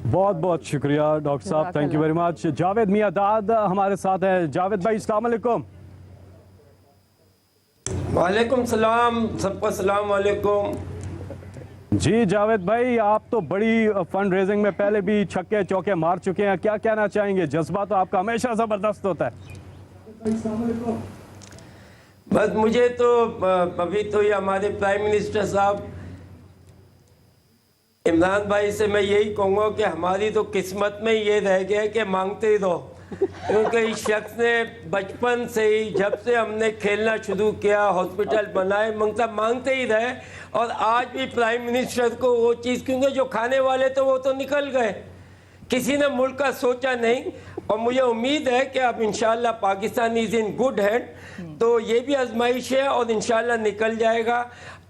बहुत बहुत शुक्रिया डॉक्टर साहब, thank you very much. Javed my dad हमारे साथ है। जावेद भाई अस्सलाम वालेकुम। वालेकुम सलाम, सबको सलाम वालेकुम। जी जावेद भाई, आप तो बड़ी फंड रेजिंग में पहले भी छक्के चौके मार चुके हैं, क्या कहना चाहेंगे? जज्बा तो आपका हमेशा ज़बरदस्त होता है। बस मुझे तो अभी तो ये हमारे प्राइम मिनिस्टर साहब इमरान भाई से मैं यही कहूँगा कि हमारी तो किस्मत में ये रह गया कि मांगते ही रहो, क्योंकि इस शख्स ने बचपन से ही, जब से हमने खेलना शुरू किया, हॉस्पिटल बनाए, मांगते ही रहे। और आज भी प्राइम मिनिस्टर को वो चीज़, क्योंकि जो खाने वाले तो वो तो निकल गए, किसी ने मुल्क का सोचा नहीं। और मुझे उम्मीद है कि अब इंशाल्लाह Pakistan is in good hand, तो ये भी आजमाइश है और इंशाल्लाह निकल जाएगा।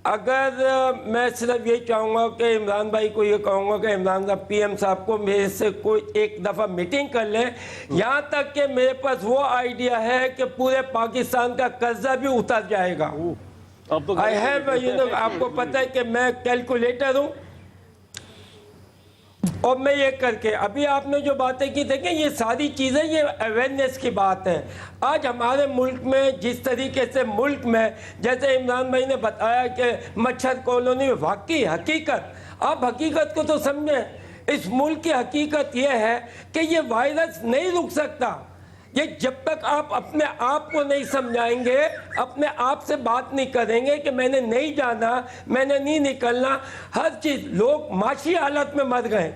अगर मैं सिर्फ ये चाहूँगा कि इमरान भाई को ये कहूँगा कि इमरान साहब पीएम साहब को मेरे से कोई एक दफ़ा मीटिंग कर लें, यहाँ तक कि मेरे पास वो आइडिया है कि पूरे पाकिस्तान का कर्जा भी उतर जाएगा। आई हैव आपको पता है कि मैं कैलकुलेटर हूँ, और मैं ये करके अभी आपने जो बातें की देखें, ये सारी चीज़ें ये अवेयरनेस की बात है। आज हमारे मुल्क में जिस तरीके से मुल्क में, जैसे इमरान भाई ने बताया कि मच्छर कॉलोनी में, वाकई हकीकत, आप हकीकत को तो समझें। इस मुल्क की हकीकत ये है कि ये वायरस नहीं रुक सकता। ये जब तक आप अपने आप को नहीं समझाएंगे, अपने आप से बात नहीं करेंगे कि मैंने नहीं जाना, मैंने नहीं निकलना, हर चीज़, लोग माशी हालत में मर गए।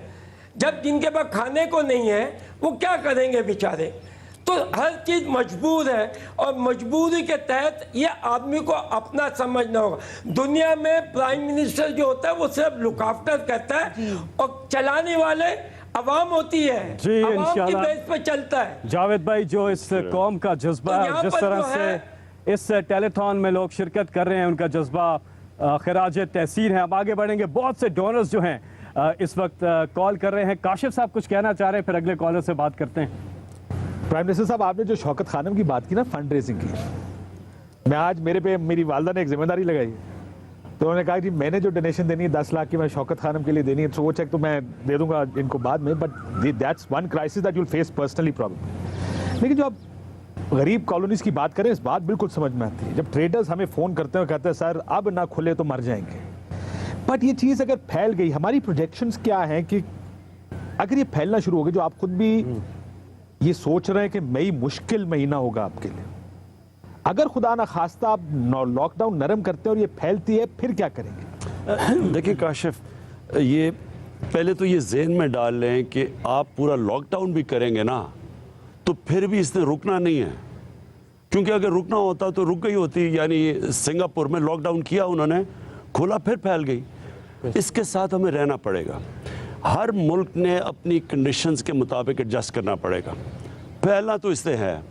जब जिनके पास खाने को नहीं है वो क्या करेंगे बेचारे? तो हर चीज़ मजबूर है, और मजबूरी के तहत ये आदमी को अपना समझना होगा। दुनिया में प्राइम मिनिस्टर जो होता है वो सिर्फ लुक आफ्टर करता है, और चलाने वाले अवाम होती है, जी अवाम की बेस पे चलता है। जावेद भाई, जो इस कौम का जज्बा है, जिस तरह से इस टेलीथॉन में लोग शिरकत कर रहे हैं, उनका जज्बा खिराज तहसीन है। अब आगे बढ़ेंगे। बहुत से डोनर्स जो हैं इस वक्त कॉल कर रहे हैं। काशिफ साहब कुछ कहना चाह रहे हैं, फिर अगले कॉलर से बात करते हैं। प्राइम मिनिस्टर साहब, आपने जो शौकत खानम की बात की ना, फंड रेजिंग की, मैं आज मेरे पे मेरी वालदा ने एक जिम्मेदारी लगाई, तो उन्होंने कहा कि मैंने जो डोनेशन देनी है 10 लाख की, मैं शौकत खानम के लिए देनी है, तो वो चेक तो मैं दे दूंगा इनको बाद में, but that's one crisis that you will face personally problem. लेकिन जो आप गरीब कॉलोनीज़ की बात करें, इस बात बिल्कुल समझ में आती है। जब ट्रेडर्स हमें फ़ोन करते हैं, कहते हैं सर अब ना खुले तो मर जाएंगे, बट ये चीज़ अगर फैल गई, हमारी प्रोजेक्शंस क्या हैं कि अगर ये फैलना शुरू हो गया, जो आप खुद भी ये सोच रहे हैं कि मई मुश्किल महीना होगा आपके लिए, अगर खुदा ना खास्ता आप लॉकडाउन नरम करते हैं और ये फैलती है, फिर क्या करेंगे? देखिए काशिफ, ये पहले तो ये ज़हन में डाल लें कि आप पूरा लॉकडाउन भी करेंगे ना, तो फिर भी इसने रुकना नहीं है, क्योंकि अगर रुकना होता तो रुक गई होती। यानी सिंगापुर में लॉकडाउन किया उन्होंने, खुला, फिर फैल गई। इसके साथ हमें रहना पड़ेगा। हर मुल्क ने अपनी कंडीशंस के मुताबिक एडजस्ट करना पड़ेगा। पहला तो इससे है,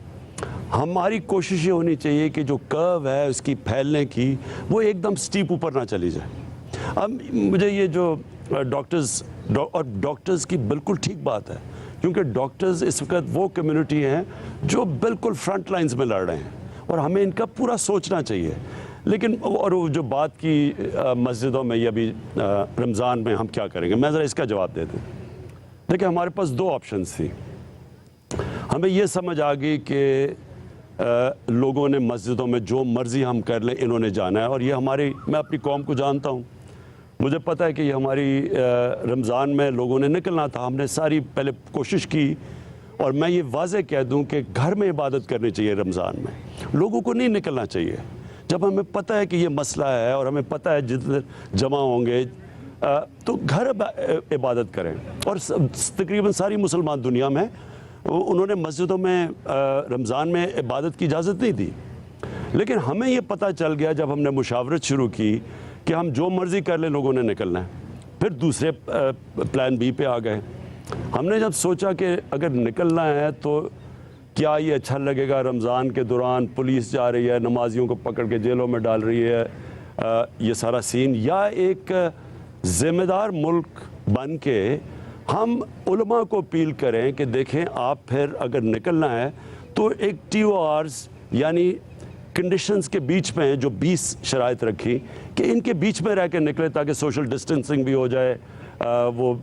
हमारी कोशिश ये होनी चाहिए कि जो कर्व है उसकी फैलने की, वो एकदम स्टीप ऊपर ना चली जाए। अब मुझे ये जो डॉक्टर्स की बिल्कुल ठीक बात है, क्योंकि डॉक्टर्स इस वक्त वो कम्युनिटी हैं जो बिल्कुल फ्रंट लाइंस में लड़ रहे हैं, और हमें इनका पूरा सोचना चाहिए। लेकिन और वो जो बात की मस्जिदों में या अभी रमज़ान में हम क्या करेंगे, मैं ज़रा इसका जवाब दे दूँ। देखिए, हमारे पास दो ऑप्शंस थी। हमें ये समझ आ गई कि लोगों ने मस्जिदों में जो मर्ज़ी हम कर लें, इन्होंने जाना है। और ये मैं अपनी कौम को जानता हूँ, मुझे पता है कि ये हमारी रमज़ान में लोगों ने निकलना था, हमने सारी पहले कोशिश की। और मैं ये वाज़ेह कह दूँ कि घर में इबादत करनी चाहिए रमज़ान में, लोगों को नहीं निकलना चाहिए। जब हमें पता है कि ये मसला है और हमें पता है जितने जमा होंगे, तो घर इबादत करें। और तकरीबन सारी मुसलमान दुनिया में उन्होंने मस्जिदों में रमज़ान में इबादत की इजाज़त नहीं दी। लेकिन हमें ये पता चल गया जब हमने मुशावरत शुरू की कि हम जो मर्ज़ी कर लें, लोगों ने निकलना है। फिर दूसरे प्लान बी पे आ गए। हमने जब सोचा कि अगर निकलना है तो क्या ये अच्छा लगेगा, रमज़ान के दौरान पुलिस जा रही है, नमाजियों को पकड़ के जेलों में डाल रही है, ये सारा सीन, या एक ज़िम्मेदार मुल्क बन के हम उलमा को अपील करें कि देखें, आप फिर अगर निकलना है तो एक TORs यानी कंडीशंस के बीच में जो 20 शराइत रखी कि इनके बीच में रह के निकले ताकि सोशल डिस्टेंसिंग भी हो जाए, वो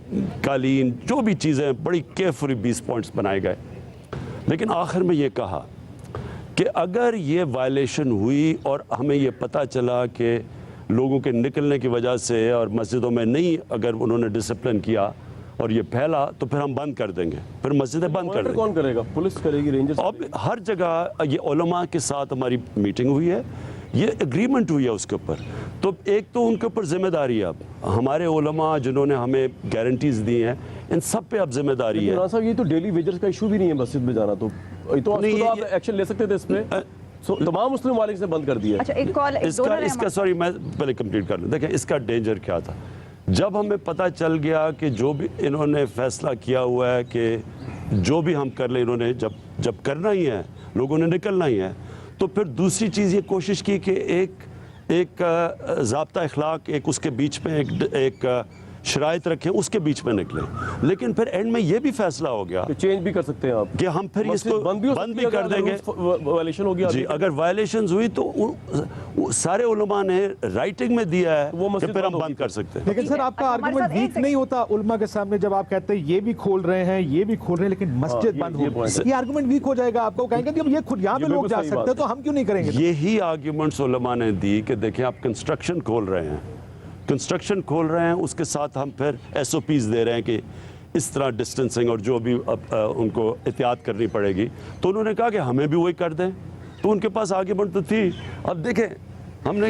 कालीन जो भी चीज़ें बड़ी केयरफुली 20 पॉइंट्स बनाए गए। लेकिन आखिर में ये कहा कि अगर ये वायलेशन हुई और हमें ये पता चला कि लोगों के निकलने की वजह से और मस्जिदों में नहीं अगर उन्होंने डिसिप्लिन किया और ये फैला तो फिर हम बंद कर देंगे, फिर मस्जिदें बंद कर देंगे। कौन करेगा? पुलिस करेगी, रेंजर्स? अब हर जगह ये उलमा के साथ हमारी मीटिंग हुई है, ये एग्रीमेंट हुई है उसके ऊपर। तो एक तो उनके ऊपर जिम्मेदारी है, अब हमारे उलमा जिन्होंने हमें गारंटीज दी हैं इन सब पे अब जिम्मेदारी है। साहब ये तो डेली वेजर्स का इशू भी नहीं है मस्जिद में जाना, तो नहीं, आप एक्शन ले सकते थे इस पे। तमाम मुस्लिम मालिक से बंद कर दिया। अच्छा, एक कॉल इसका सॉरी मैं पहले कंप्लीट कर लूँ। देखें इसका डेंजर क्या था, जब हमें पता चल गया कि जो भी इन्होंने फैसला किया हुआ है कि जो भी हम कर लें, इन्होंने जब करना ही है, लोगों ने निकलना ही है, तो फिर दूसरी चीज़ ये कोशिश की कि एक ज़ाब्ता अखलाक एक उसके बीच में एक शराइत रखें, उसके बीच में निकले। लेकिन फिर एंड में ये भी फैसला हो गया चेंज भी कर सकते हैं आप कि हम फिर इसको बंद भी कर देंगे। वायलेशन हो गया जी, अगर वायलेशन हुई तो सारे उलमा ने राइटिंग में दिया है वो कि फिर हम बंद कर सकते हैं। लेकिन सर आपका आर्गुमेंट वीक नहीं होता उलमा के सामने जब आप कहते हैं ये भी खोल रहे हैं, ये भी खोल रहे हैं, लेकिन मस्जिद बंद हो, ये आर्गुमेंट वीक हो जाएगा आपको। कहेंगे कि ये खुद यहाँ पे लोग जा सकते हैं तो हम क्यों नहीं करेंगे? यही आर्ग्यूमेंट्स उलमा ने दी कि देखें आप कंस्ट्रक्शन खोल रहे हैं, उसके साथ हम फिर SOPs दे रहे हैं कि इस तरह डिस्टेंसिंग और जो भी उनको एहतियात करनी पड़ेगी। तो उन्होंने कहा कि हमें भी वही कर दें, तो उनके पास आर्ग्यूमेंट तो थी। अब देखें हमने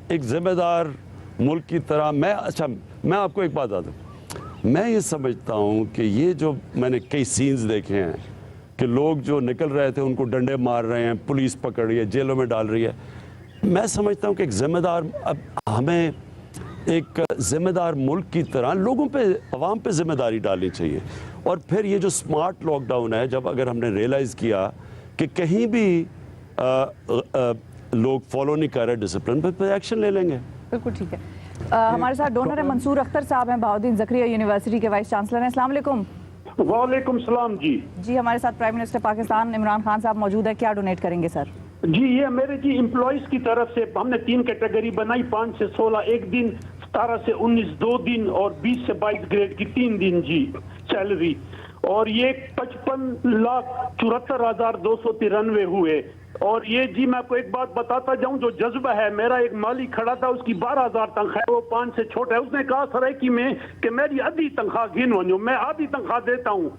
एक जिम्मेदार मुल्क की तरह मैं आपको एक बात बता दूं, मैं ये समझता हूँ कि ये जो मैंने कई सीन्स देखे हैं कि लोग जो निकल रहे थे उनको डंडे मार रहे हैं, पुलिस पकड़ रही है, जेलों में डाल रही है, मैं समझता हूँ कि एक जिम्मेदार, अब हमें एक जिम्मेदार मुल्क की तरह लोगों पे, अवाम पे जिम्मेदारी डालनी चाहिए। और फिर ये जो स्मार्ट लॉकडाउन है, जब अगर हमने रियलाइज़ किया कि कहीं भी लोग फॉलो नहीं कर रहे डिसिप्लिन पे एक्शन ले लेंगे। बिल्कुल ठीक है। हमारे साथ डोनर है मंसूर अख्तर साहब हैं, बहाउद्दीन ज़करिया यूनिवर्सिटी के वाइस चांसलर हैं। अस्सलाम वालेकुम। वालेकुम सलाम जी। हमारे साथ प्राइम मिनिस्टर पाकिस्तान इमरान खान साहब मौजूद है, क्या डोनेट करेंगे सर? जी ये मेरे जी एम्प्लॉइज की तरफ से हमने 3 कैटेगरी बनाई, 5 से 16 1 दिन, 17 से 19 2 दिन और 20 से 22 ग्रेड की 3 दिन जी सैलरी। और ये 55,74,293 हुए। और ये जी मैं आपको एक बात बताता जाऊं, जो जज्बा है, मेरा एक माली खड़ा था, उसकी 12,000 तनख्वाह, वो 5 से छोटा है। उसने कहा सराइकी में कि मेरी आधी तनख्वाह गिन वनो, मैं आधी तनख्वाह देता हूँ।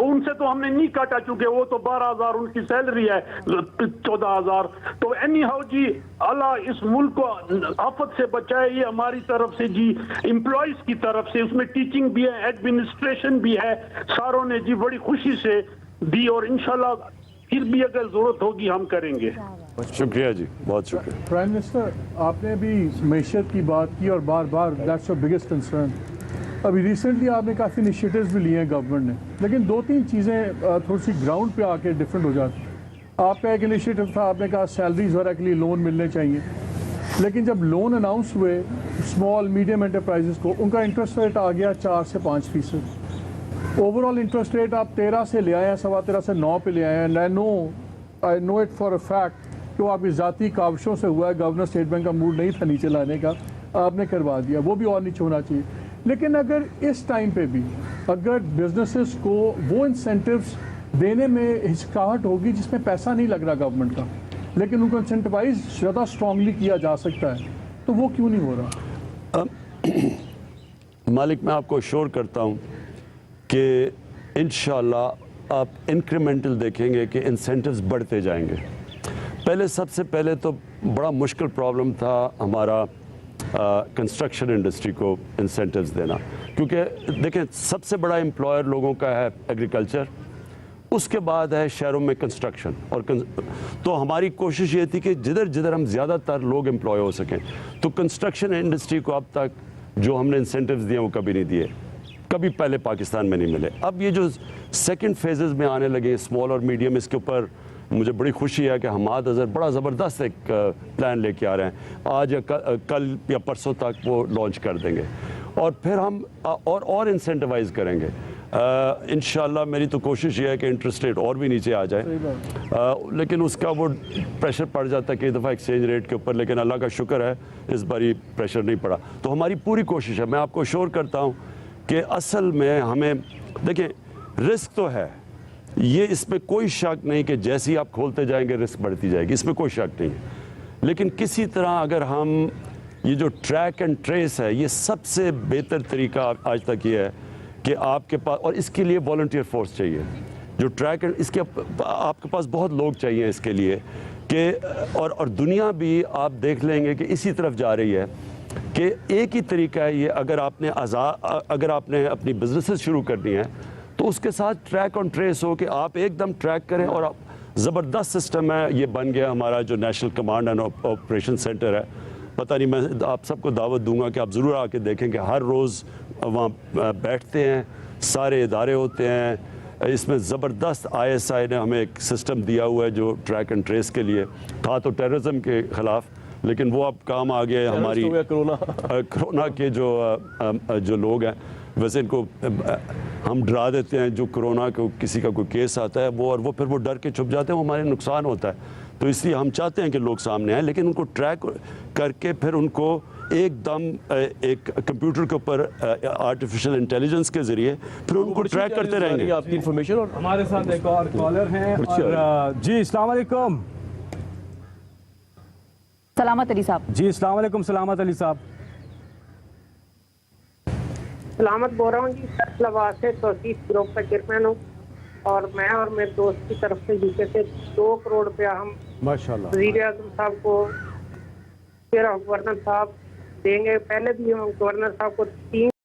उनसे तो हमने नहीं काटा, चुके वो तो 12,000 उनकी सैलरी है, 14,000। तो एनी हाउ जी, अल्लाह इस मुल्क को आफत से बचाए, ये हमारी तरफ से जी, एम्प्लॉइज की तरफ से। उसमें टीचिंग भी है, एडमिनिस्ट्रेशन भी है, सारों ने जी बड़ी खुशी से दी। और इंशाल्लाह फिर भी अगर जरूरत होगी हम करेंगे। शुक्रिया जी, बहुत शुक्रिया। प्राइम मिनिस्टर, आपने अभी मैशत की बात की और बार बार दैट्स योर बिगेस्ट कंसर्न। अभी रिसेंटली आपने काफ़ी इनिशिएटिव्स भी लिए हैं गवर्नमेंट ने, लेकिन 2-3 चीज़ें थोड़ी सी ग्राउंड पे आके डिफरेंट हो जाती। आपका एक इनिशिएटिव था, आपने कहा सैलरीज वगैरह के लिए लोन मिलने चाहिए, लेकिन जब लोन अनाउंस हुए स्मॉल मीडियम एंटरप्राइजेस को, उनका इंटरेस्ट रेट आ गया 4 से 5%। ओवरऑल इंटरेस्ट रेट आप 13 से ले आए हैं, 13.25 से 9 पे ले आए हैं। I know it for a fact कि वो आपकी ज़ाती काविशों से हुआ है, गवर्नर स्टेट बैंक का मूड नहीं था नीचे लाने का, आपने करवा दिया, वो भी और नीचे होना चाहिए। लेकिन अगर इस टाइम पे भी अगर बिजनेसेस को वो इंसेंटिव्स देने में हिचकाहट होगी जिसमें पैसा नहीं लग रहा गवर्नमेंट का, लेकिन उनको इंसेंटिवाइज ज़्यादा स्ट्रांगली किया जा सकता है, तो वो क्यों नहीं हो रहा? मालिक, मैं आपको श्योर करता हूँ कि इंशाल्लाह आप इंक्रीमेंटल देखेंगे कि इंसेंटिव्स बढ़ते जाएंगे। पहले सबसे पहले तो बड़ा मुश्किल प्रॉब्लम था हमारा कंस्ट्रक्शन इंडस्ट्री को इंसेंटिव्स देना, क्योंकि देखें सबसे बड़ा एम्प्लॉयर लोगों का है एग्रीकल्चर, उसके बाद है शहरों में कंस्ट्रक्शन। और तो हमारी कोशिश ये थी कि जिधर जिधर हम ज़्यादातर लोग एम्प्लॉय हो सकें, तो कंस्ट्रक्शन इंडस्ट्री को अब तक जो हमने इंसेंटिव्स दिए वो कभी नहीं दिए, कभी पहले पाकिस्तान में नहीं मिले। अब ये जो सेकंड फेजेस में आने लगे स्मॉल और मीडियम, इसके ऊपर मुझे बड़ी खुशी है कि हमाद अज़हर बड़ा ज़बरदस्त एक प्लान लेके आ रहे हैं, आज या कल या परसों तक वो लॉन्च कर देंगे। और फिर हम और इंसेंटिवाइज करेंगे। इंशाल्लाह मेरी तो कोशिश ये है कि इंटरेस्ट रेट और भी नीचे आ जाए, लेकिन उसका वो प्रेशर पड़ जाता है कई दफ़ा एक्सचेंज रेट के ऊपर, लेकिन अल्लाह का शुक्र है इस बारी प्रेशर नहीं पड़ा। तो हमारी पूरी कोशिश है, मैं आपको श्योर करता हूँ कि असल में हमें देखें रिस्क तो है, ये इसमें कोई शक नहीं कि जैसे ही आप खोलते जाएंगे रिस्क बढ़ती जाएगी, इसमें कोई शक नहीं है। लेकिन किसी तरह अगर हम ये जो ट्रैक एंड ट्रेस है, ये सबसे बेहतर तरीका आज तक ये है कि आपके पास, और इसके लिए वॉलंटियर फोर्स चाहिए जो ट्रैक एंड इसके आपके पास बहुत लोग चाहिए इसके लिए कि और दुनिया भी आप देख लेंगे कि इसी तरफ जा रही है कि एक ही तरीका है ये, अगर आपने अपनी बिजनेसेस शुरू करनी है तो उसके साथ ट्रैक ऑन ट्रेस हो कि आप एकदम ट्रैक करें। और आप ज़बरदस्त सिस्टम है, ये बन गया हमारा जो national command and operation centre है। पता नहीं, मैं आप सबको दावत दूंगा कि आप ज़रूर आके देखें कि हर रोज़ वहाँ बैठते हैं, सारे इदारे होते हैं। इसमें ज़बरदस्त ISI ने हमें एक सिस्टम दिया हुआ है जो ट्रैक एंड ट्रेस के लिए था, तो टेररिज्म के ख़िलाफ़, लेकिन वो अब काम आ गया हमारी कोरोना के जो लोग हैं। वैसे इनको हम डरा देते हैं, जो कोरोना को किसी का कोई केस आता है वो, और वो फिर वो डर के छुप जाते हैं, वो हमारे नुकसान होता है। तो इसलिए हम चाहते हैं कि लोग सामने आए, लेकिन उनको ट्रैक करके फिर उनको एकदम एक कंप्यूटर के ऊपर आर्टिफिशियल इंटेलिजेंस के ज़रिए फिर उनको ट्रैक करते रहेंगे। आपकी इन्फॉर्मेशन। और हमारे साथ एक और कॉलर हैं, और जी अस्सलाम वालेकुम। सलामत अली साहब। जी अस्सलाम वालेकुम सलामत अली साहब। सलामत बोल रहा हूँ जी, फैसलाबाद से तौसीफ ग्रुप का चेयरमैन हूँ, और मैं और मेरे दोस्त की तरफ से यूके से 2 करोड़ रुपया हम माशाल्लाह वज़ीर आज़म साहब को, फिर गवर्नर साहब देंगे। पहले भी हम गवर्नर साहब को 3